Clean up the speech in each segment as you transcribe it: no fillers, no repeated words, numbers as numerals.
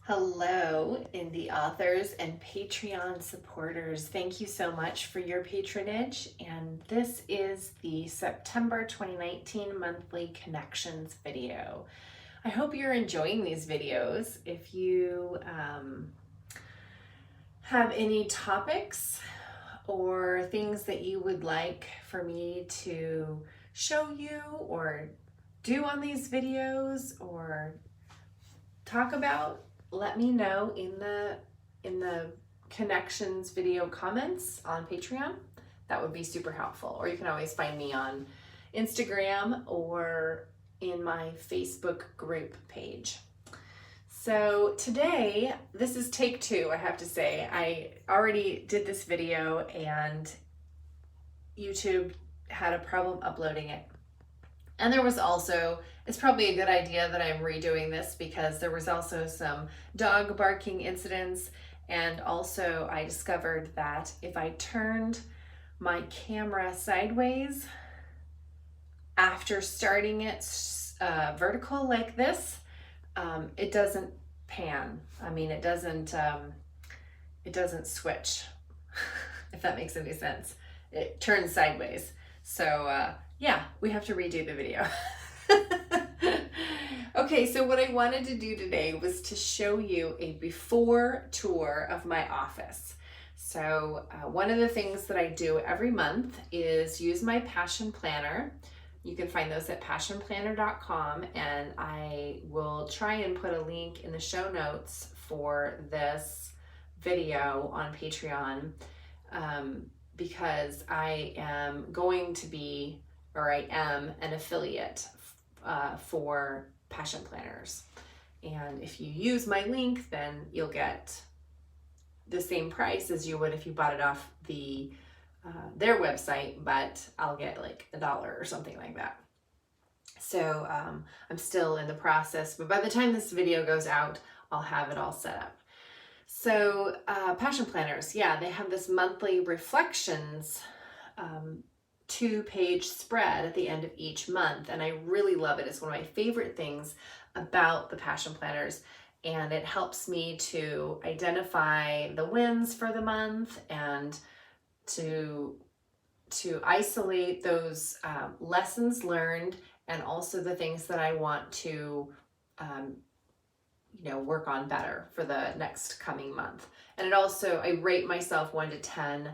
Hello, indie authors and Patreon supporters. Thank you so much for your patronage. And this is the September 2019 monthly connections video. I hope you're enjoying these videos. If you have any topics or things that you would like for me to show you or do on these videos or talk about, let me know in the connections video comments on Patreon. That would be super helpful. Or you can always find me on Instagram or in my Facebook group page. So today, this is take two, I have to say. I already did this video and YouTube had a problem uploading it. And there was also, it's probably a good idea that I'm redoing this because there was also some dog barking incidents. And also I discovered that if I turned my camera sideways after starting it vertical like this, it doesn't pan. I mean, it doesn't switch, if that makes any sense. It turns sideways. So yeah, we have to redo the video. Okay, so what I wanted to do today was to show you a before tour of my office. So one of the things that I do every month is use my Passion Planner. You can find those at passionplanner.com, and I will try and put a link in the show notes for this video on Patreon because I am going to be, or I am an affiliate for Passion Planners. And if you use my link, then you'll get the same price as you would if you bought it off their website, but I'll get like $1 or something like that. So I'm still in the process, but by the time this video goes out, I'll have it all set up. So Passion Planners, yeah, they have this monthly reflections 2-page spread at the end of each month, and I really love it. It's one of my favorite things about the Passion Planners, and it helps me to identify the wins for the month and to isolate those lessons learned and also the things that I want to work on better for the next coming month. And it also, I rate myself 1 to 10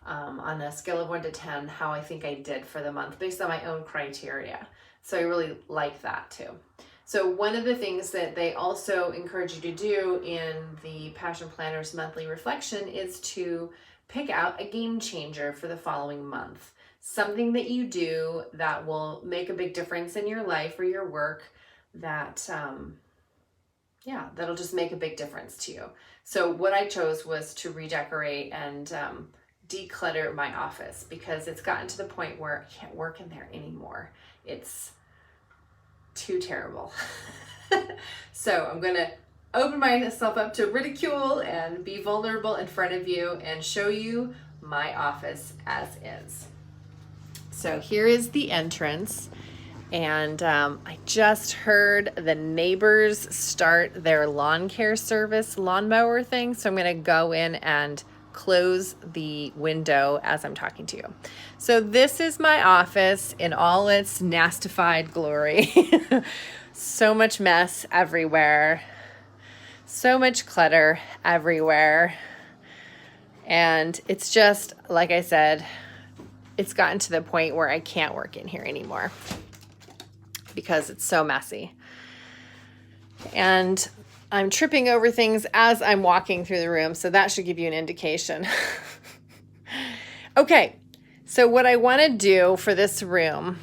on a scale of 1 to 10 how I think I did for the month based on my own criteria. So I really like that too. So one of the things that they also encourage you to do in the Passion Planners monthly reflection is to pick out a game changer for the following month. Something that you do that will make a big difference in your life or your work that, that'll just make a big difference to you. So what I chose was to redecorate and declutter my office because it's gotten to the point where I can't work in there anymore. It's too terrible. So I'm gonna open myself up to ridicule and be vulnerable in front of you and show you my office as is. So here is the entrance, and I just heard the neighbors start their lawn care service lawnmower thing, so I'm gonna go in and close the window as I'm talking to you. So this is my office in all its nastified glory. So much mess everywhere. So much clutter everywhere. And it's just, like I said, it's gotten to the point where I can't work in here anymore because it's so messy. And I'm tripping over things as I'm walking through the room, so that should give you an indication. Okay, so what I want to do for this room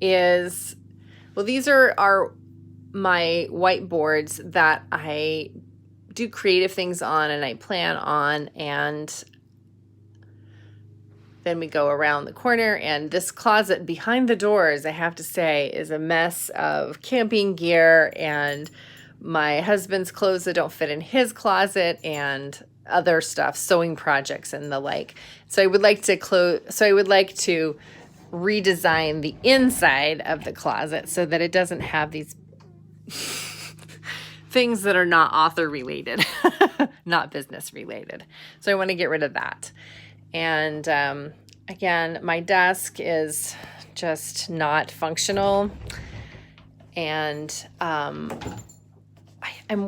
is, well, these are my whiteboards that I do creative things on and I plan on, and then we go around the corner, and this closet behind the doors, I have to say, is a mess of camping gear and my husband's clothes that don't fit in his closet and other stuff, sewing projects and the like. So I would like to redesign the inside of the closet so that it doesn't have these things that are not author related, not business related. So I want to get rid of that. And again, my desk is just not functional. And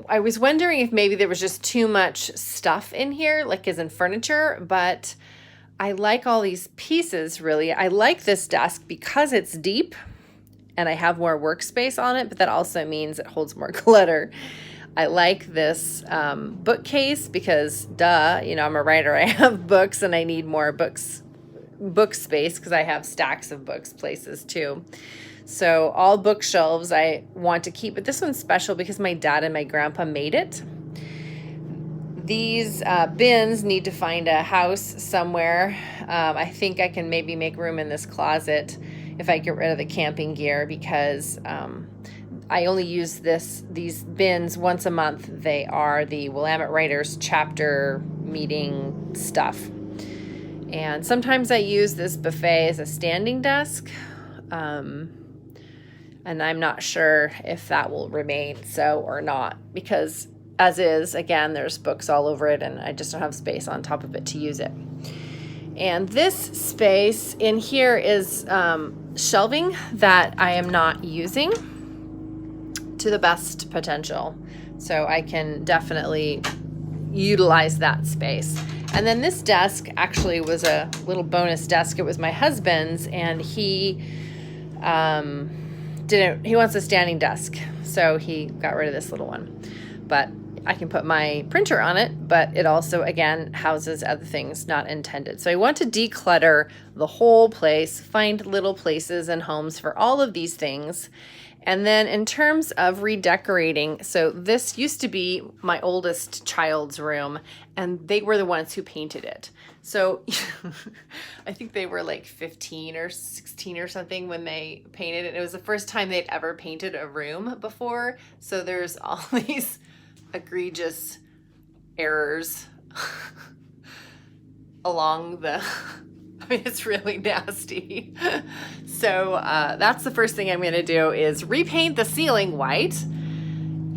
I was wondering if maybe there was just too much stuff in here, like as in furniture, but I like all these pieces, really. I like this desk because it's deep and I have more workspace on it, but that also means it holds more clutter. I like this bookcase because, duh, you know, I'm a writer. I have books and I need more book space because I have stacks of books places too. So all bookshelves I want to keep, but this one's special because my dad and my grandpa made it. These bins need to find a house somewhere. I think I can maybe make room in this closet if I get rid of the camping gear because I only use these bins once a month. They are the Willamette Writers chapter meeting stuff. And sometimes I use this buffet as a standing desk. And I'm not sure if that will remain so or not because as is, again, there's books all over it and I just don't have space on top of it to use it. And this space in here is shelving that I am not using to the best potential. So I can definitely utilize that space. And then this desk actually was a little bonus desk. It was my husband's and he wants a standing desk. So he got rid of this little one. But I can put my printer on it, but it also, again, houses other things not intended. So I want to declutter the whole place, find little places and homes for all of these things. And then in terms of redecorating, so this used to be my oldest child's room, and they were the ones who painted it. So I think they were like 15 or 16 or something when they painted it. It was the first time they'd ever painted a room before. So there's all these egregious errors along the... I mean, it's really nasty. So that's the first thing I'm going to do is repaint the ceiling white.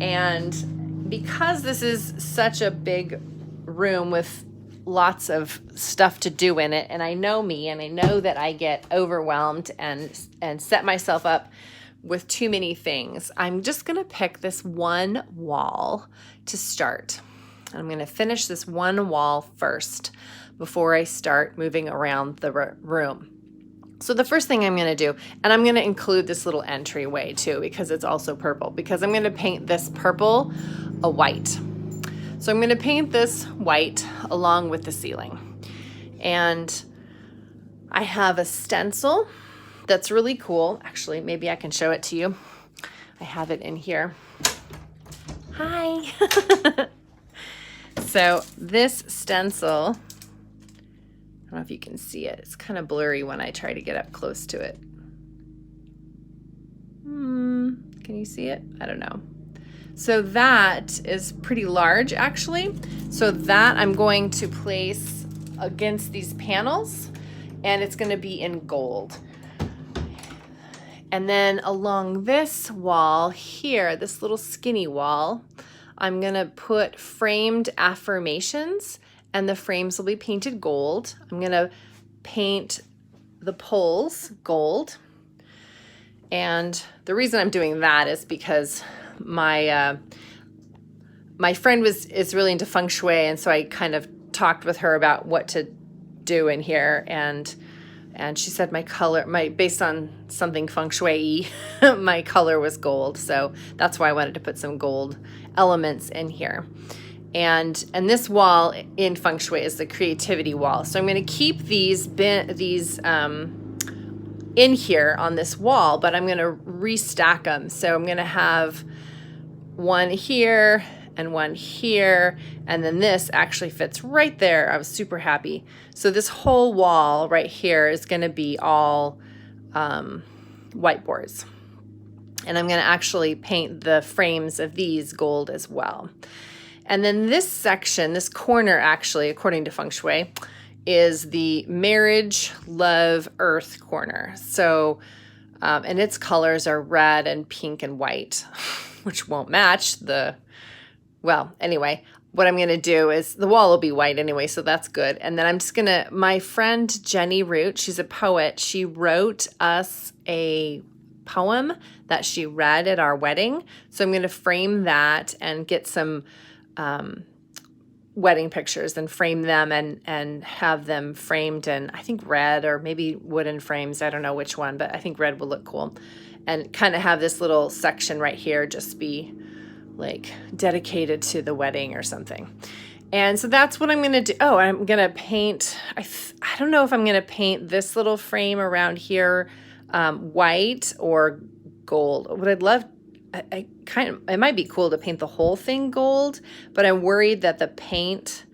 And because this is such a big room with lots of stuff to do in it, and I know me, and I know that I get overwhelmed and set myself up with too many things, I'm just going to pick this one wall to start. I'm going to finish this one wall first before I start moving around the room. So the first thing I'm going to do, and I'm going to include this little entryway too because it's also purple, because I'm going to paint this purple a white. So I'm going to paint this white along with the ceiling. And I have a stencil that's really cool. Actually, maybe I can show it to you. I have it in here. Hi. So this stencil, I don't know if you can see it. It's kind of blurry when I try to get up close to it. Can you see it? I don't know. So that is pretty large actually. So that I'm going to place against these panels, and it's going to be in gold. And then along this wall here, this little skinny wall, I'm going to put framed affirmations, and the frames will be painted gold. I'm going to paint the poles gold. And the reason I'm doing that is because my friend is really into feng shui, and so I kind of talked with her about what to do in here, and she said based on something feng shui, my color was gold, so that's why I wanted to put some gold elements in here. And this wall in feng shui is the creativity wall. So I'm going to keep these in here on this wall, but I'm going to restack them. So I'm going to have one here and one here, and then this actually fits right there. I was super happy. So this whole wall right here is going to be all whiteboards. And I'm going to actually paint the frames of these gold as well. And then this section, this corner actually, according to feng shui, is the marriage, love, earth corner. So, and its colors are red and pink and white. which won't match the, well, anyway, what I'm going to do is the wall will be white anyway, so that's good. And then I'm just going to, my friend Jenny Root, she's a poet. She wrote us a poem that she read at our wedding. So I'm going to frame that and get some wedding pictures and frame them and have them framed in, I think, red or maybe wooden frames. I don't know which one, but I think red will look cool. And kind of have this little section right here just be like dedicated to the wedding or something. And so that's what I'm going to do. Oh, I'm going to paint, I don't know if I'm going to paint this little frame around here white or gold. What I'd love, it might be cool to paint the whole thing gold, but I'm worried that the paint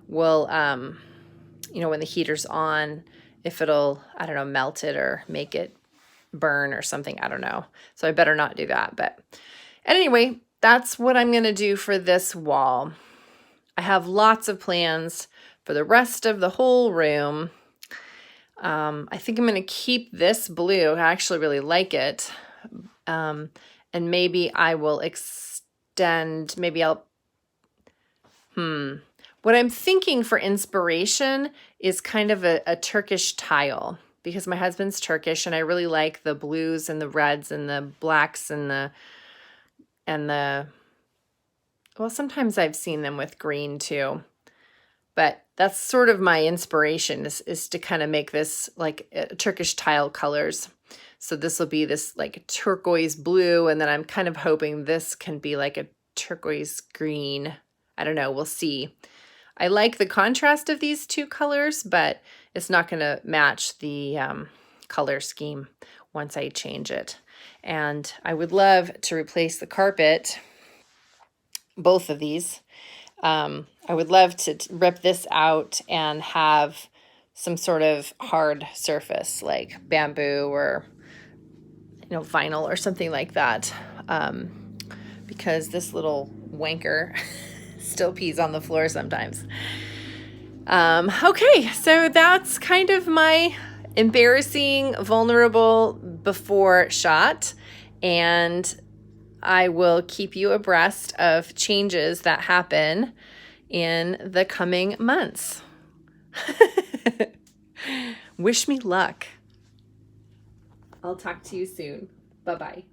will, you know, when the heater's on, if it'll, I don't know, melt it or make it burn or something. I don't know. So I better not do that. But anyway, that's what I'm going to do for this wall. I have lots of plans for the rest of the whole room. I think I'm going to keep this blue. I actually really like it. And maybe I will extend, maybe I'll, what I'm thinking for inspiration is kind of a Turkish tile, because my husband's Turkish and I really like the blues and the reds and the blacks and the, well, sometimes I've seen them with green too, but that's sort of my inspiration is to kind of make this like Turkish tile colors. So this will be this like turquoise blue, and then I'm kind of hoping this can be like a turquoise green. I don't know, we'll see. I like the contrast of these two colors, but it's not going to match the color scheme once I change it. And I would love to replace the carpet, both of these. I would love to rip this out and have some sort of hard surface like bamboo or, you know, vinyl or something like that, because this little wanker still pees on the floor sometimes. Okay, so that's kind of my embarrassing, vulnerable before shot, and I will keep you abreast of changes that happen in the coming months. Wish me luck. I'll talk to you soon. Bye-bye.